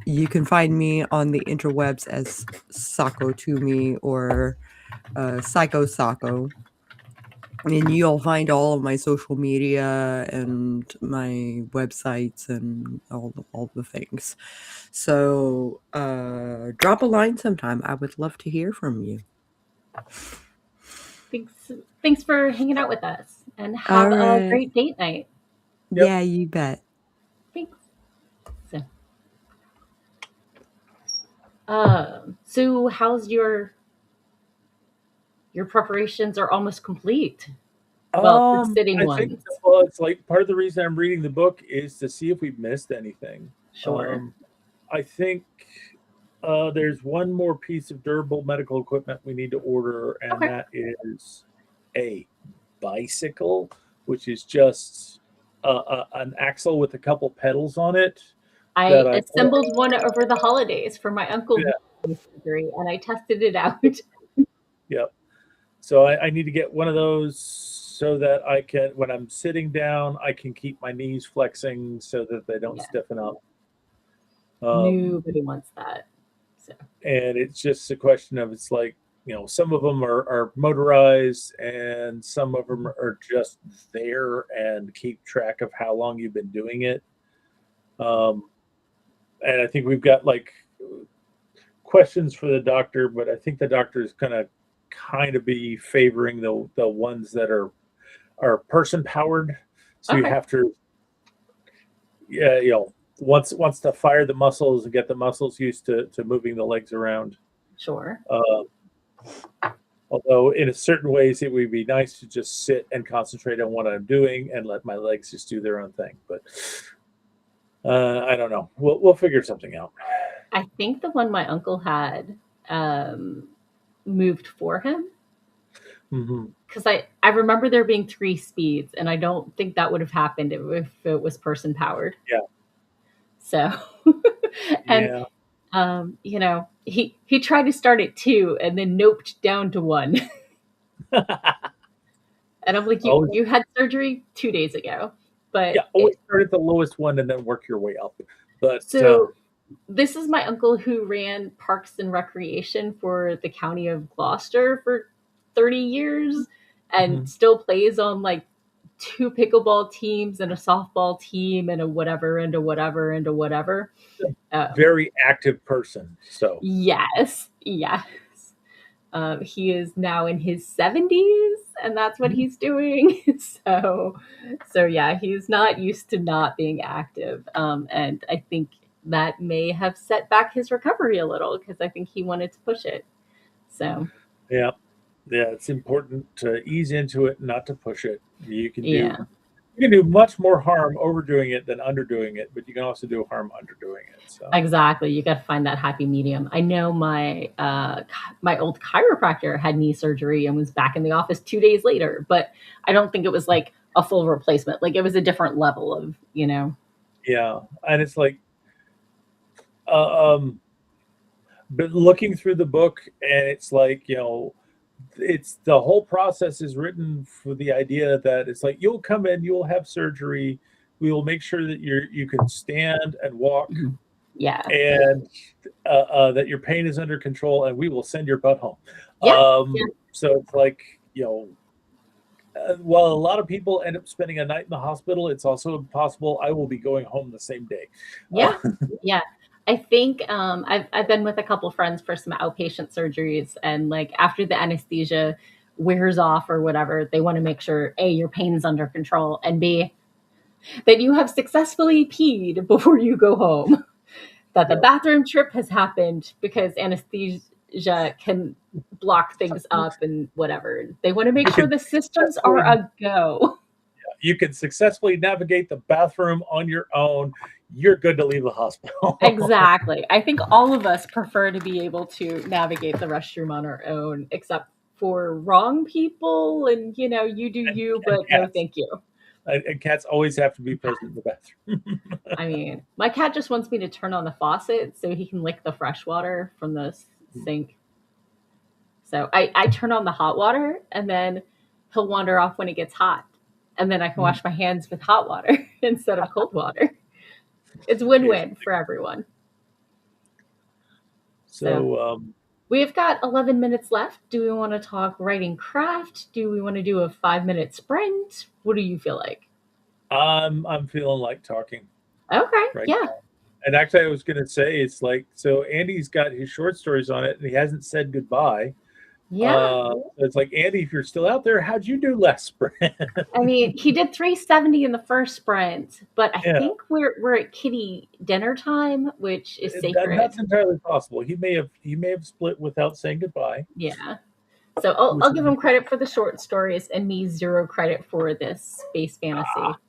You can find me on the interwebs as Sako Tumi or Sako. And you'll find all of my social media and my websites and all the things. So drop a line sometime. I would love to hear from you. Thanks for hanging out with us, and have a great date night. Yep. Yeah, you bet. Thanks. So how's your preparations are almost complete? Well, the sitting ones. It's like part of the reason I'm reading the book is to see if we've missed anything. Sure. I think there's one more piece of durable medical equipment we need to order, and that is a bicycle, which is just an axle with a couple pedals on it. I assembled one over the holidays for my uncle surgery, and I tested it out. Yep. So I need to get one of those so that I can, when I'm sitting down, I can keep my knees flexing so that they don't stiffen up. Nobody wants that. So. And it's just a question of, it's like, some of them are motorized and some of them are just there and keep track of how long you've been doing it. And I think we've got like questions for the doctor, but I think the doctor is going to kind of be favoring the ones that are person powered. So you have to, once to fire the muscles and get the muscles used to moving the legs around. Sure. Although in a certain ways it would be nice to just sit and concentrate on what I'm doing and let my legs just do their own thing. But I don't know. We'll figure something out. I think the one my uncle had moved for him. Because I remember there being 3 speeds, and I don't think that would have happened if it was person powered. Yeah. So, and he tried to start at 2 and then noped down to 1. And I'm like, you had surgery 2 days ago, but always start at the lowest one and then work your way up. But so this is my uncle who ran Parks and Recreation for the county of Gloucester for 30 years and still plays on like 2 pickleball teams and a softball team and a whatever and a whatever and a whatever. Very active person. So yes. He is now in his 70s, and that's what he's doing. So yeah, he's not used to not being active, and I think that may have set back his recovery a little because I think he wanted to push it. So yeah, it's important to ease into it, not to push it. You can do much more harm overdoing it than underdoing it, but you can also do harm underdoing it. So exactly, you got to find that happy medium. I know my old chiropractor had knee surgery and was back in the office 2 days later, but I don't think it was like a full replacement. Like it was a different level of, Yeah, and it's like, but looking through the book, and it's like, it's the whole process is written for the idea that it's like, you'll come in, you'll have surgery, we will make sure that you can stand and walk, and that your pain is under control, and we will send your butt home. So it's like, while a lot of people end up spending a night in the hospital, it's also possible I will be going home the same day. Yeah. I think I've been with a couple friends for some outpatient surgeries, and like after the anesthesia wears off or whatever, they want to make sure A, your pain's under control, and B, that you have successfully peed before you go home, that the bathroom trip has happened, because anesthesia can block things up and whatever. They want to make sure the systems are a go. You can successfully navigate the bathroom on your own. You're good to leave the hospital. Exactly. I think all of us prefer to be able to navigate the restroom on our own, except for wrong people. And, you do you, but no, thank you. And cats always have to be present in the bathroom. I mean, my cat just wants me to turn on the faucet so he can lick the fresh water from the sink. So I turn on the hot water, and then he'll wander off when it gets hot. And then I can wash my hands with hot water instead of cold water. It's win-win for everyone. So we've got 11 minutes left. Do we want to talk writing craft? Do we want to do a 5-minute sprint? What do you feel like? I'm feeling like talking. Okay, yeah. Now. And actually, I was going to say, it's like, so Andy's got his short stories on it, and he hasn't said goodbye. Yeah. It's like, Andy, if you're still out there, how'd you do last sprint? I mean, he did 370 in the first sprint, but I think we're at kitty dinner time, which is sacred. That's entirely possible. He may have split without saying goodbye. Yeah. So I'll give him credit for the short stories and me 0 credit for this space fantasy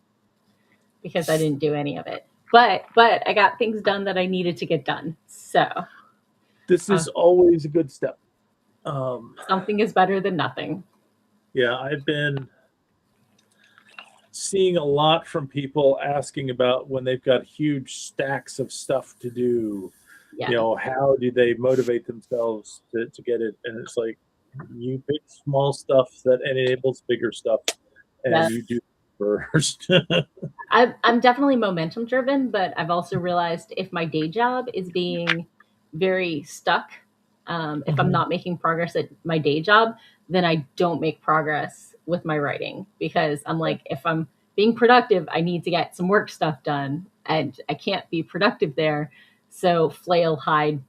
because I didn't do any of it. But I got things done that I needed to get done. So this is always a good step. Something is better than nothing. Yeah, I've been seeing a lot from people asking about when they've got huge stacks of stuff to do. Yeah. You know, how do they motivate themselves to get it? And it's like, you pick small stuff that enables bigger stuff, and you do first. I'm definitely momentum driven, but I've also realized if my day job is being very stuck, if I'm not making progress at my day job, then I don't make progress with my writing, because I'm like, if I'm being productive, I need to get some work stuff done, and I can't be productive there. So flail, hide,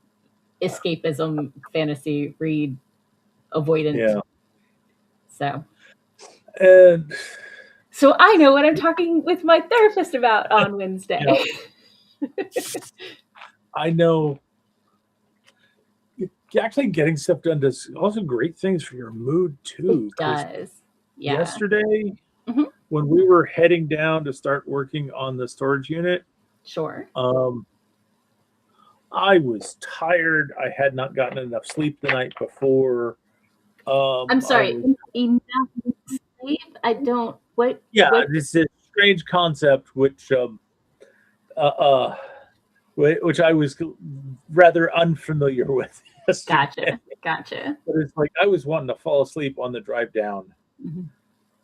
escapism, fantasy, read, avoidant. Yeah. So I know what I'm talking with my therapist about on Wednesday. Yeah. I know. Actually, getting stuff done does also great things for your mood too. It does. Yeah. Yesterday, when we were heading down to start working on the storage unit, sure. I was tired. I had not gotten enough sleep the night before. I'm sorry. Enough sleep? I don't. What? Yeah, what? It's a strange concept, which I was rather unfamiliar with yesterday. Gotcha. But it's like I was wanting to fall asleep on the drive down.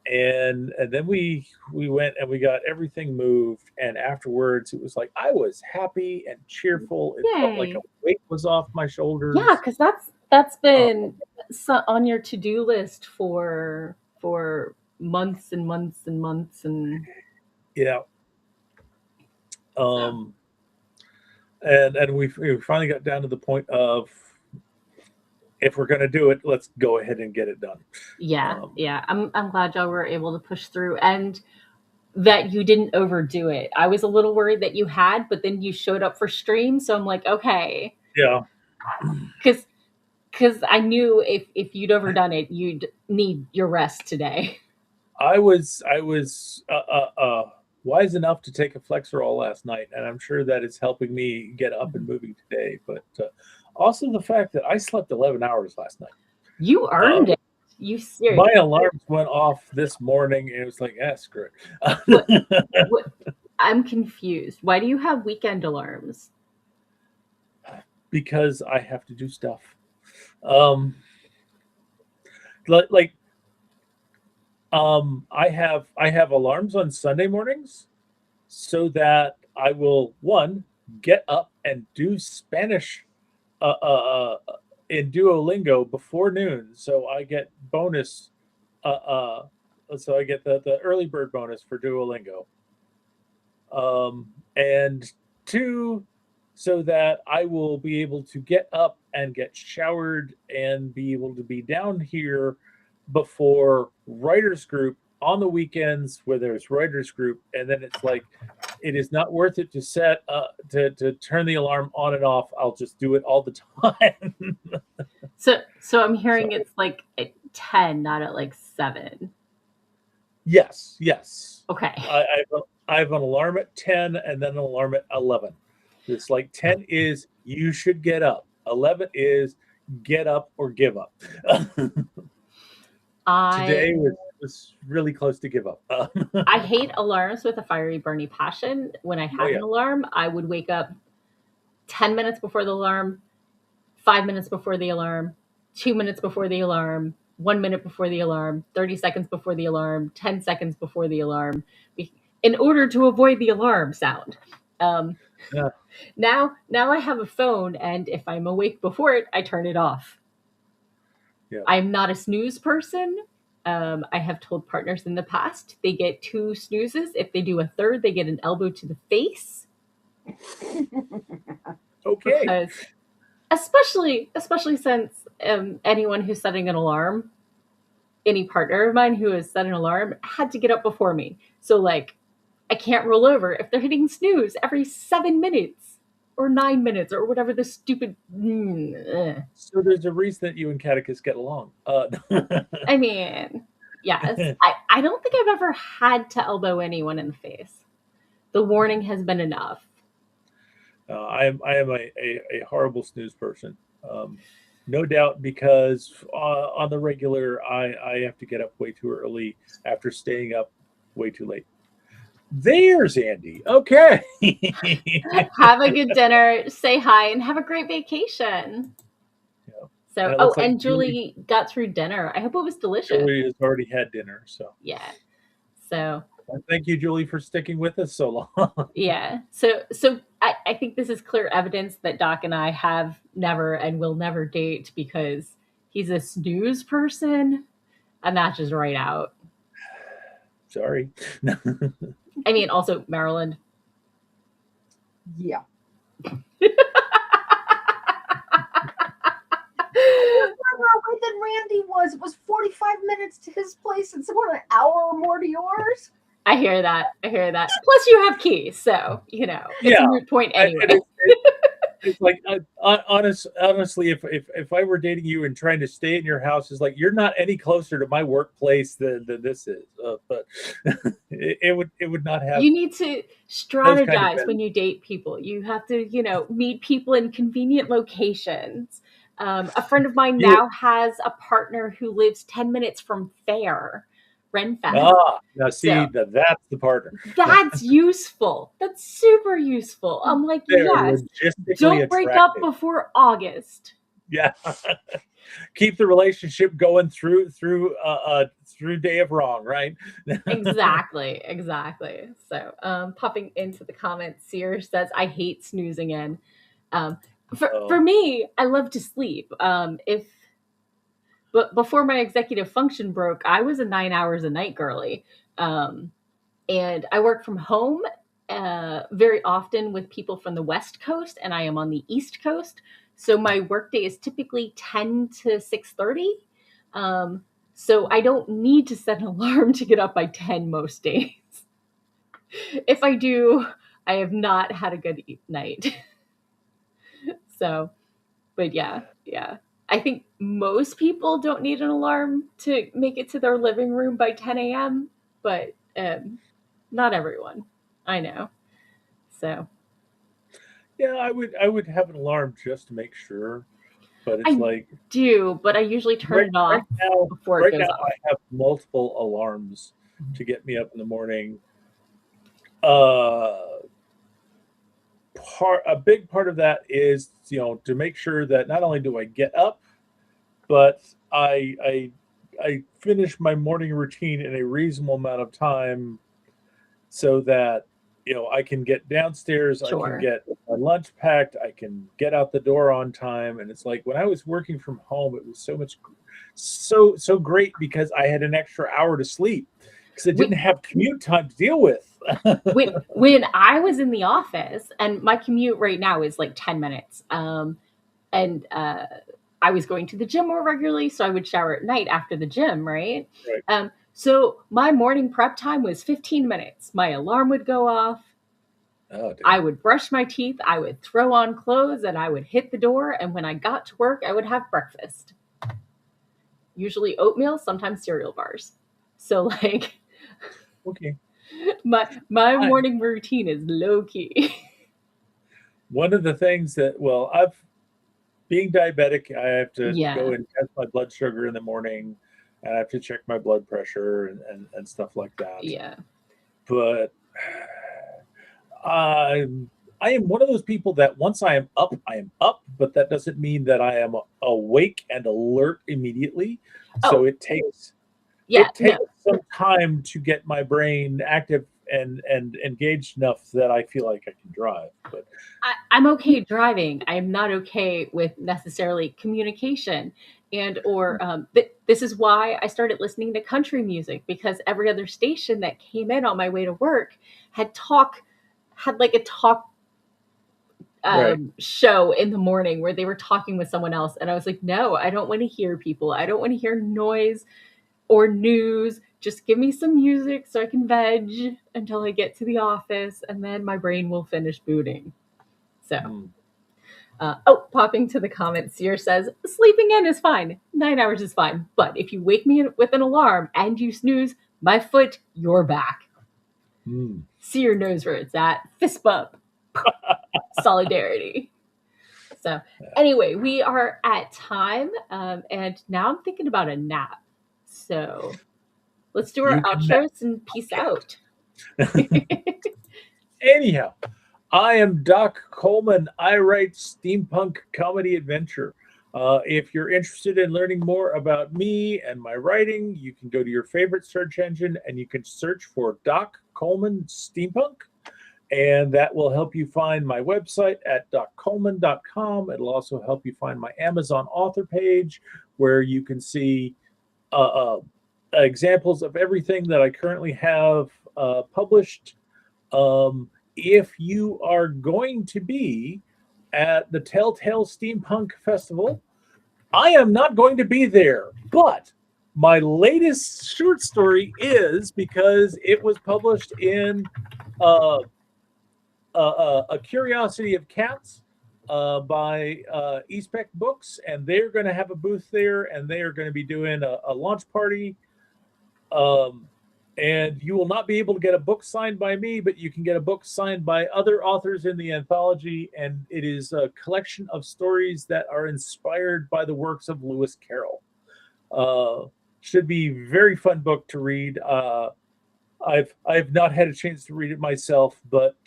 And then we went and we got everything moved, and afterwards it was like I was happy and cheerful. It felt like a weight was off my shoulders. Yeah, because that's been on your to-do list for months and months and months and yeah. And we finally got down to the point of, if we're going to do it, let's go ahead and get it done. Yeah. I'm glad y'all were able to push through, and that you didn't overdo it. I was a little worried that you had, but then you showed up for stream, so I'm like, okay. Yeah. Because I knew if you'd overdone it, you'd need your rest today. I was wise enough to take a Flexerol last night, and I'm sure that it's helping me get up and moving today. But also the fact that I slept 11 hours last night. You earned it. You serious? My alarms went off this morning, and it was like, screw it. What? I'm confused. Why do you have weekend alarms? Because I have to do stuff. I have alarms on Sunday mornings so that I will, one, get up and do Spanish in Duolingo before noon, so I get bonus. So I get the early bird bonus for Duolingo. And two, so that I will be able to get up and get showered and be able to be down here before writers group on the weekends where there's writers group. And then it's like, it is not worth it to set to turn the alarm on and off. I'll just do it all the time. So I'm hearing it's like at 10, not at like 7. Yes. Okay. I have an alarm at 10 and then an alarm at 11. It's like 10 is you should get up. 11 is get up or give up. Today was really close to give up. I hate alarms with a fiery, burning passion. When I had an alarm, I would wake up 10 minutes before the alarm, 5 minutes before the alarm, 2 minutes before the alarm, 1 minute before the alarm, 30 seconds before the alarm, 10 seconds before the alarm, in order to avoid the alarm sound. Now I have a phone, and if I'm awake before it, I turn it off. Yeah. I'm not a snooze person. I have told partners in the past they get 2 snoozes. If they do a third, they get an elbow to the face. Okay. Because especially since anyone who's setting an alarm, any partner of mine who has set an alarm had to get up before me. So like, I can't roll over if they're hitting snooze every 7 minutes or 9 minutes or whatever the stupid. So there's a reason that you and Catechus get along. I mean, yes. I don't think I've ever had to elbow anyone in the face. The warning has been enough. I am a horrible snooze person. No doubt, because on the regular, I have to get up way too early after staying up way too late. There's Andy. Okay. Have a good dinner, say hi, and have a great vacation. Yeah. So, and Julie got through dinner. I hope it was delicious. Julie has already had dinner, so. Yeah. So. Thank you, Julie, for sticking with us so long. Yeah. So I think this is clear evidence that Doc and I have never and will never date because he's a snooze person, and that's just right out. Sorry. I mean, also Maryland. Yeah. Than Randy was. It was 45 minutes to his place and what, an hour or more to yours? I hear that. Plus you have keys, so it's a moot point anyway. It's like honestly, if I were dating you and trying to stay in your house, it's like you're not any closer to my workplace than this is. But it would not have. You need to strategize when you date people. You have to meet people in convenient locations. A friend of mine now has a partner who lives 10 minutes from Renfest. Now see, that's the partner. That's useful. That's super useful. I'm like, yes, don't break up before August. Yeah. Keep the relationship going through day of wrong, right? Exactly. So popping into the comments, Sears says, I hate snoozing in. For me, I love to sleep. But before my executive function broke, I was a 9 hours a night girly. And I work from home very often with people from the West Coast, and I am on the East Coast. So my workday is typically 10 to 6:30. So I don't need to set an alarm to get up by 10 most days. If I do, I have not had a good night. So, but yeah. I think most people don't need an alarm to make it to their living room by 10 a.m., but not everyone. I know. So. Yeah, I would have an alarm just to make sure, but it's but I usually turn it off before it goes off. I have multiple alarms to get me up in the morning. A big part of that is to make sure that not only do I get up, but I finish my morning routine in a reasonable amount of time, so that I can get downstairs, sure. I can get my lunch packed, I can get out the door on time. And it's like when I was working from home, it was so great because I had an extra hour to sleep because I didn't have commute time to deal with. when I was in the office, and my commute right now is like 10 minutes, and I was going to the gym more regularly, so I would shower at night after the gym, right? So my morning prep time was 15 minutes. My alarm would go off. I would brush my teeth. I would throw on clothes, and I would hit the door. And when I got to work, I would have breakfast. Usually oatmeal, sometimes cereal bars. So okay. My morning routine is low key. One of the things that, being diabetic, I have to go and test my blood sugar in the morning, and I have to check my blood pressure and stuff like that. Yeah. But I am one of those people that once I am up, but that doesn't mean that I am awake and alert immediately. So it takes some time to get my brain active and engaged enough that I feel like I can drive. But I'm okay driving. I'm not okay with necessarily communication this is why I started listening to country music, because every other station that came in on my way to work had like a talk show in the morning where they were talking with someone else. And I was like, no, I don't want to hear people. I don't want to hear noise or news. Just give me some music so I can veg until I get to the office, and then my brain will finish booting. So, popping to the comments, Sear says, sleeping in is fine. 9 hours is fine. But if you wake me with an alarm and you snooze, my foot, you're back. Sear knows where it's at. Fist bump. Solidarity. So anyway, we are at time. And now I'm thinking about a nap. So let's do our outros and peace out. Anyhow, I am Doc Coleman. I write steampunk comedy adventure. If you're interested in learning more about me and my writing, you can go to your favorite search engine and you can search for Doc Coleman Steampunk. And that will help you find my website at doccoleman.com. It'll also help you find my Amazon author page where you can see examples of everything that I currently have published. If you are going to be at the Telltale Steampunk Festival, I am not going to be there, but my latest short story is, because it was published in A Curiosity of Cats by Eastbeck Books, and they're going to have a booth there, and they are going to be doing a launch party. And you will not be able to get a book signed by me, but you can get a book signed by other authors in the anthology, and it is a collection of stories that are inspired by the works of Lewis Carroll. Should be a very fun book to read. I've not had a chance to read it myself, but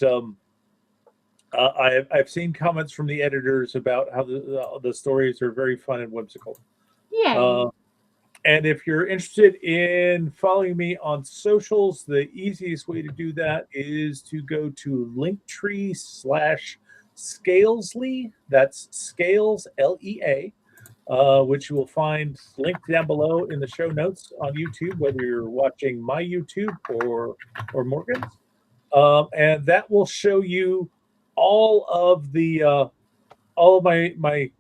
I've seen comments from the editors about how the stories are very fun and whimsical. Yeah. And if you're interested in following me on socials, the easiest way to do that is to go to Linktree/Scalesley. That's Scales, Lea, which you will find linked down below in the show notes on YouTube, whether you're watching my YouTube or Morgan's. And that will show you all of my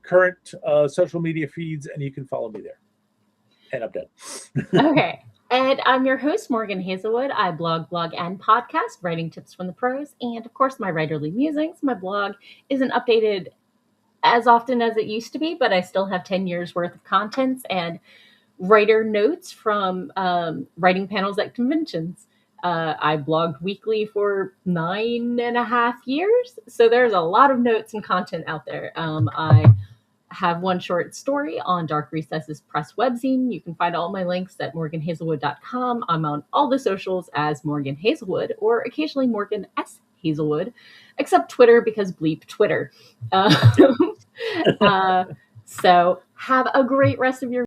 current social media feeds, and you can follow me there. And I'm done. Okay. And I'm your host, Morgan Hazelwood. I blog, and podcast, writing tips from the pros, and of course, my writerly musings. My blog isn't updated as often as it used to be, but I still have 10 years worth of contents and writer notes from writing panels at conventions. I blogged weekly for 9.5 years, so there's a lot of notes and content out there. I have one short story on Dark Recesses Press webzine. You can find all my links at morganhazelwood.com. I'm on all the socials as Morgan Hazelwood, or occasionally Morgan S. Hazelwood, except Twitter, because bleep Twitter. So have a great rest of your